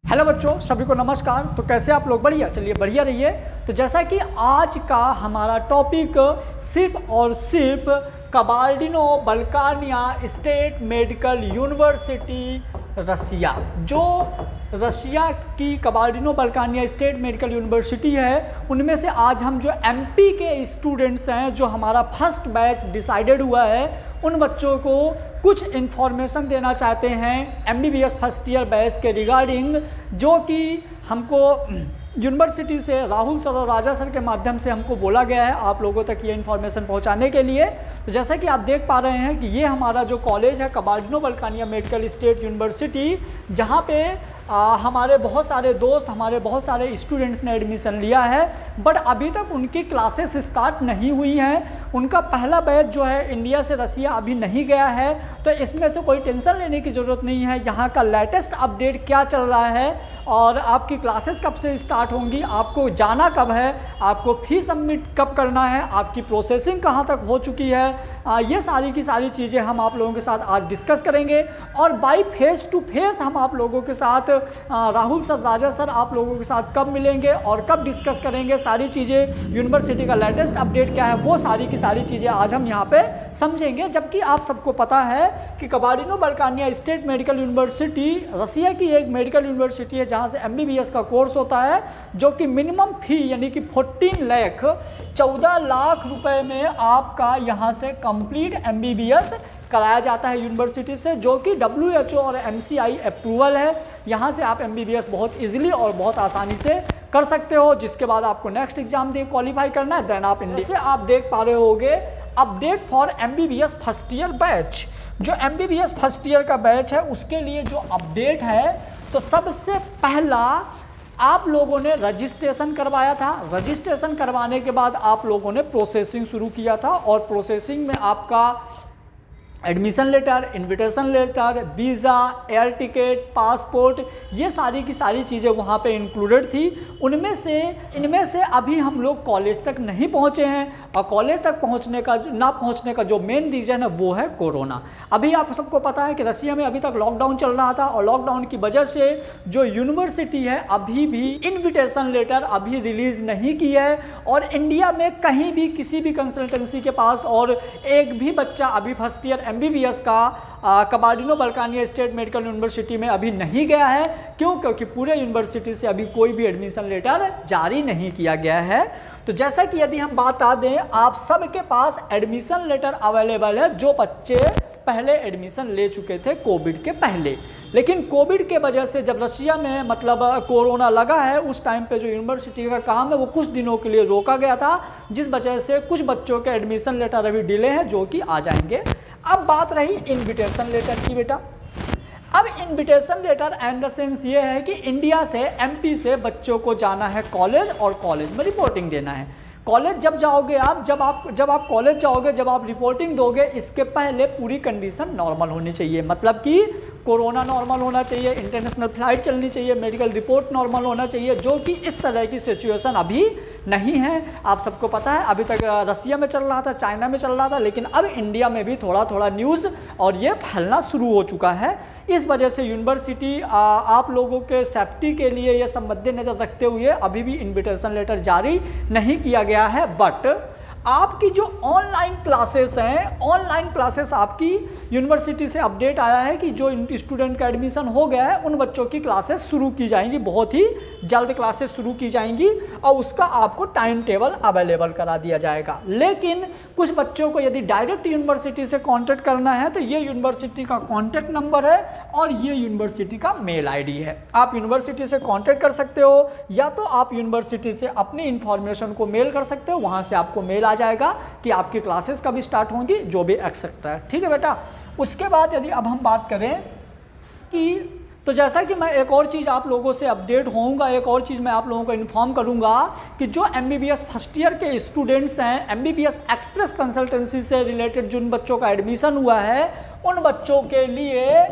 Hello बच्चों, सभी को नमस्कार। तो कैसे आप लोग? बढ़िया, चलिए बढ़िया रहिए। तो जैसा कि आज का हमारा टॉपिक सिर्फ और सिर्फ कबार्डिनो बल्कानिया स्टेट मेडिकल यूनिवर्सिटी रसिया, जो रशिया की कबार्डिनो बल्कानिया स्टेट मेडिकल यूनिवर्सिटी है, उनमें से आज हम जो एमपी के स्टूडेंट्स हैं, जो हमारा फर्स्ट बैच डिसाइडेड हुआ है, उन बच्चों को कुछ इन्फॉर्मेशन देना चाहते हैं एमबीबीएस फर्स्ट ईयर बैच के रिगार्डिंग, जो कि हमको यूनिवर्सिटी से राहुल सर और राजा सर के माध्यम से हमको बोला गया है आप लोगों तक ये इन्फॉर्मेशन पहुंचाने के लिए। तो जैसा कि आप देख पा रहे हैं कि ये हमारा जो कॉलेज है कबार्डिनो बल्कानिया मेडिकल स्टेट यूनिवर्सिटी, जहाँ पे हमारे बहुत सारे दोस्त, हमारे बहुत सारे स्टूडेंट्स ने एडमिशन लिया है, बट अभी तक उनकी क्लासेस स्टार्ट नहीं हुई हैं। उनका पहला बैच जो है इंडिया से रसिया अभी नहीं गया है, तो इसमें से कोई टेंशन लेने की ज़रूरत नहीं है। यहाँ का लेटेस्ट अपडेट क्या चल रहा है और आपकी क्लासेस कब से स्टार्ट होंगी, आपको जाना कब है, आपको फीस सबमिट कब करना है, आपकी प्रोसेसिंग कहाँ तक हो चुकी है, ये सारी की सारी चीज़ें हम आप लोगों के साथ आज डिस्कस करेंगे। और बाई फेस टू फेस हम आप लोगों के साथ राहुल सर, राजा सर आप लोगों के साथ कब मिलेंगे और कब डिस्कस करेंगे सारी चीज़ें, यूनिवर्सिटी का लेटेस्ट अपडेट क्या है, वो सारी की सारी चीज़ें आज हम यहाँ पे समझेंगे। जबकि आप सबको पता है कि कबार्डिनो बल्कानिया स्टेट मेडिकल यूनिवर्सिटी रसिया की एक मेडिकल यूनिवर्सिटी है, जहाँ से एमबीबीएस का कोर्स होता है, जो कि मिनिमम फी यानी कि 14 लाख रुपए में आपका यहाँ से कंप्लीट एमबीबीएस कराया जाता है यूनिवर्सिटी से, जो कि WHO और MCI अप्रूवल है। यहाँ से आप MBBS बहुत इजीली और बहुत आसानी से कर सकते हो, जिसके बाद आपको नेक्स्ट एग्जाम दे क्वालिफाई करना है, देन आप इंडिया से आप देख पा रहे होगे update for MBBS first year batch. जो MBBS फर्स्ट ईयर का बैच है उसके लिए जो अपडेट है, तो सबसे पहला आप लोगों ने रजिस्ट्रेशन करवाया था। रजिस्ट्रेशन करवाने के बाद आप लोगों ने प्रोसेसिंग शुरू किया था, और प्रोसेसिंग में आपका admission letter, invitation letter, visa, air ticket, passport, ये सारी की सारी चीज़ें वहाँ पे इंक्लूडेड थी। इनमें से अभी हम लोग कॉलेज तक नहीं पहुँचे हैं, और कॉलेज तक ना पहुँचने का जो मेन रीज़न है वो है कोरोना। अभी आप सबको पता है कि रसिया में अभी तक लॉकडाउन चल रहा था, और लॉकडाउन की वजह से जो यूनिवर्सिटी है अभी भी इनविटेशन लेटर अभी रिलीज़ नहीं की है, और इंडिया में कहीं भी किसी भी कंसल्टेंसी के पास और एक भी बच्चा अभी फर्स्ट ईयर MBBS का कबार्डिनो बल्कानिया स्टेट मेडिकल यूनिवर्सिटी में अभी नहीं गया है। क्यों? क्योंकि पूरे यूनिवर्सिटी से अभी कोई भी एडमिशन लेटर जारी नहीं किया गया है। तो जैसा कि यदि हम बता दें, आप सबके पास एडमिशन लेटर अवेलेबल है जो बच्चे पहले एडमिशन ले चुके थे कोविड के पहले। लेकिन कोविड के वजह से जब रशिया में मतलब कोरोना लगा है, उस टाइम पे जो यूनिवर्सिटी का काम है वो कुछ दिनों के लिए रोका गया था, जिस वजह से कुछ बच्चों के एडमिशन लेटर अभी डिले हैं, जो कि आ जाएंगे। अब बात रही इनविटेशन लेटर की बेटा। अब invitation letter and the sense ये है कि इंडिया से, MP से बच्चों को जाना है कॉलेज, और कॉलेज में रिपोर्टिंग देना है। कॉलेज जब जाओगे आप, जब आप कॉलेज जाओगे, जब आप रिपोर्टिंग दोगे, इसके पहले पूरी कंडीशन नॉर्मल होनी चाहिए। मतलब कि कोरोना नॉर्मल होना चाहिए, इंटरनेशनल फ्लाइट चलनी चाहिए, मेडिकल रिपोर्ट नॉर्मल होना चाहिए, जो कि इस तरह की सिचुएशन अभी नहीं है। आप सबको पता है अभी तक रसिया में चल रहा था, चाइना में चल रहा था, लेकिन अब इंडिया में भी थोड़ा थोड़ा न्यूज़ और ये फैलना शुरू हो चुका है। इस वजह से यूनिवर्सिटी आप लोगों के सेफ्टी के लिए ये सब मद्देनजर रखते हुए अभी भी इन्विटेशन लेटर जारी नहीं किया गया है। बट आपकी जो ऑनलाइन क्लासेस हैं, ऑनलाइन क्लासेस आपकी यूनिवर्सिटी से अपडेट आया है कि जो स्टूडेंट का एडमिशन हो गया है उन बच्चों की क्लासेस शुरू की जाएंगी, बहुत ही जल्द क्लासेस शुरू की जाएंगी, और उसका आपको टाइम टेबल अवेलेबल करा दिया जाएगा। लेकिन कुछ बच्चों को यदि डायरेक्ट यूनिवर्सिटी से कांटेक्ट करना है, तो ये यूनिवर्सिटी का कांटेक्ट नंबर है और ये यूनिवर्सिटी का मेल ID है। आप यूनिवर्सिटी से कांटेक्ट कर सकते हो, या तो आप यूनिवर्सिटी से अपनी इंफॉर्मेशन को मेल कर सकते हो, वहाँ से आपको मेल आ जाएगा कि आपकी क्लासेस कब स्टार्ट होंगी, जो भी एक्सेट्रा है। ठीक है बेटा। उसके बाद यदि अब हम बात करें कि, तो जैसा कि मैं एक और चीज़ आप लोगों से अपडेट होऊंगा, एक और चीज़ मैं आप लोगों को इन्फॉर्म करूंगा कि जो MBBS फर्स्ट ईयर के स्टूडेंट्स हैं, MBBS एक्सप्रेस कंसल्टेंसी से रिलेटेड जिन बच्चों का एडमिशन हुआ है, उन बच्चों के लिए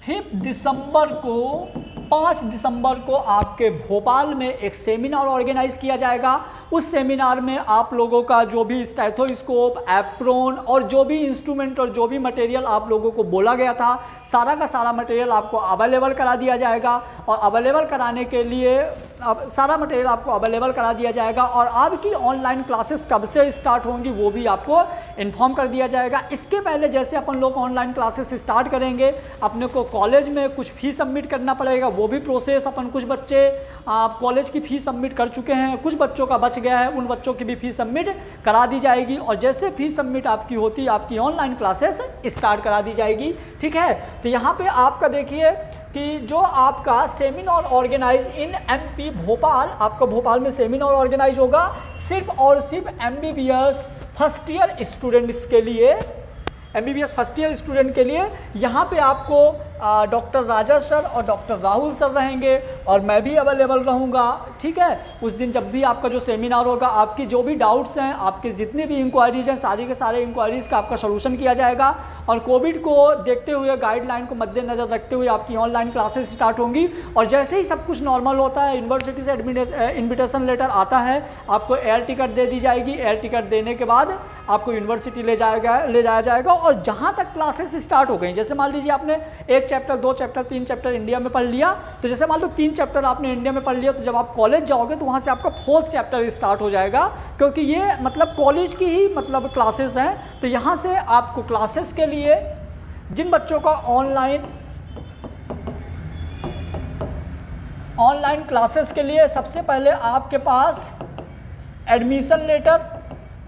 5 दिसंबर को 5 दिसंबर को आपके भोपाल में एक सेमिनार ऑर्गेनाइज किया जाएगा। उस सेमिनार में आप लोगों का जो भी स्टेथोस्कोप, एप्रोन और जो भी इंस्ट्रूमेंट और जो भी मटेरियल आप लोगों को बोला गया था, सारा का सारा मटेरियल आपको अवेलेबल करा दिया जाएगा। और अवेलेबल कराने के लिए सारा मटेरियल आपको अवेलेबल करा दिया जाएगा। और आपकी ऑनलाइन क्लासेस कब से स्टार्ट होंगी वो भी आपको इन्फॉर्म कर दिया जाएगा। इसके पहले जैसे अपन लोग ऑनलाइन क्लासेस स्टार्ट करेंगे, अपने को कॉलेज में कुछ फीस सबमिट करना पड़ेगा, वो भी प्रोसेस अपन कुछ बच्चे कॉलेज की फीस सबमिट कर चुके हैं, कुछ बच्चों का बच गया है, उन बच्चों की भी फीस सबमिट करा दी जाएगी। और जैसे फीस सबमिट आपकी होती, आपकी ऑनलाइन क्लासेस स्टार्ट करा दी जाएगी। ठीक है, तो यहाँ पे आपका देखिए कि जो आपका seminar organise in MP Bhopal, आपका भोपाल में सेमिनार ऑर्गेनाइज होगा सिर्फ और सिर्फ एमबीबीएस फर्स्ट ईयर स्टूडेंट्स के लिए, एमबीबीएस फर्स्ट ईयर स्टूडेंट के लिए। यहाँ पे आपको डॉक्टर राजा सर और डॉक्टर राहुल सर रहेंगे और मैं भी अवेलेबल रहूँगा। ठीक है, उस दिन जब भी आपका जो सेमिनार होगा, आपकी जो भी डाउट्स हैं, आपके जितनी भी इंक्वायरीज हैं, सारी के सारे इंक्वायरीज का आपका सोल्यूशन किया जाएगा। और कोविड को देखते हुए, गाइडलाइन को मद्देनजर रखते हुए आपकी ऑनलाइन क्लासेस स्टार्ट होंगी। और जैसे ही सब कुछ नॉर्मल होता है, यूनिवर्सिटी से इन्विटेशन लेटर आता है, आपको एयर टिकट दे दी जाएगी। एयर टिकट देने के बाद आपको यूनिवर्सिटी ले जाया जाएगा। और जहाँ तक क्लासेस स्टार्ट हो गई, जैसे मान लीजिए आपने 1 चैप्टर, 2 चैप्टर, 3 चैप्टर इंडिया में पढ़ लिया, तो जैसे मान लो 3 चैप्टर आपने इंडिया में पढ़ लिया, तो जब आप कॉलेज जाओगे तो वहाँ से आपका 4th चैप्टर स्टार्ट हो जाएगा, क्योंकि ये मतलब कॉलेज की ही मतलब क्लासेस हैं। तो यहाँ से आपको क्लासेस के लिए जिन बच्चों का ऑनलाइन क्लासेस के लिए सबसे पहले आपके पास एडमिशन लेटर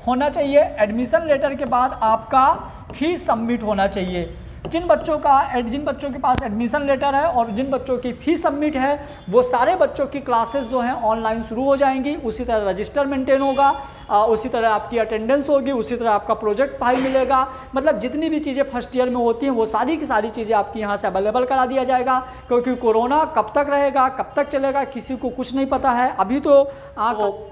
होना चाहिए। एडमिशन लेटर के बाद आपका फीस सबमिट होना चाहिए। जिन बच्चों के पास एडमिशन लेटर है और जिन बच्चों की फीस सबमिट है, वो सारे बच्चों की क्लासेस जो हैं ऑनलाइन शुरू हो जाएंगी। उसी तरह रजिस्टर मेंटेन होगा, उसी तरह आपकी अटेंडेंस होगी, उसी तरह आपका प्रोजेक्ट फाइल मिलेगा। मतलब जितनी भी चीज़ें फर्स्ट ईयर में होती हैं वो सारी की सारी चीज़ें आपकी यहाँ से अवेलेबल करा दिया जाएगा। क्योंकि कोरोना कब तक रहेगा, कब तक चलेगा, किसी को कुछ नहीं पता है। अभी तो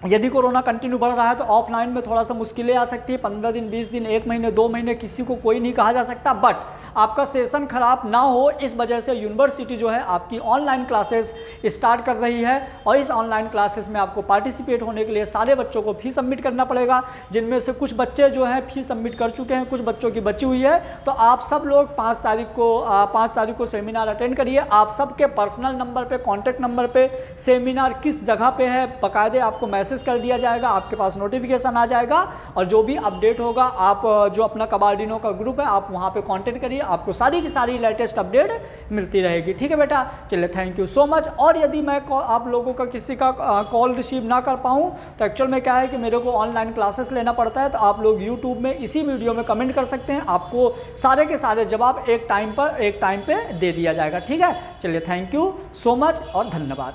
यदि कोरोना कंटिन्यू बढ़ रहा है तो ऑफलाइन में थोड़ा सा मुश्किलें आ सकती है। 15 दिन, 20 दिन, 1 महीने, 2 महीने, किसी को कोई नहीं कहा जा सकता। बट आपका सेशन खराब ना हो, इस वजह से यूनिवर्सिटी जो है आपकी ऑनलाइन क्लासेस स्टार्ट कर रही है। और इस ऑनलाइन क्लासेस में आपको पार्टिसिपेट होने के लिए सारे बच्चों को फीस सबमिट करना पड़ेगा, जिनमें से कुछ बच्चे जो हैं फीस सबमिट कर चुके हैं, कुछ बच्चों की बची हुई है। तो आप सब लोग 5 तारीख को सेमिनार अटेंड करिए। आप सबके पर्सनल नंबर पर, कॉन्टैक्ट नंबर पर सेमिनार किस जगह पर है बाकायदे आपको मैसेज कर दिया जाएगा, आपके पास नोटिफिकेशन आ जाएगा। और जो भी अपडेट होगा, आप जो अपना कबार्डिनो का ग्रुप है आप वहां पे कांटेक्ट करिए, आपको सारी की सारी लेटेस्ट अपडेट मिलती रहेगी। ठीक है बेटा, चलिए थैंक यू सो मच। और यदि मैं आप लोगों का किसी का कॉल रिसीव ना कर पाऊँ तो एक्चुअल में क्या है कि मेरे को ऑनलाइन क्लासेस लेना पड़ता है, तो आप लोग यूट्यूब में इसी वीडियो में कमेंट कर सकते हैं, आपको सारे के सारे जवाब एक टाइम पे दे दिया जाएगा। ठीक है, चलिए थैंक यू सो मच और धन्यवाद।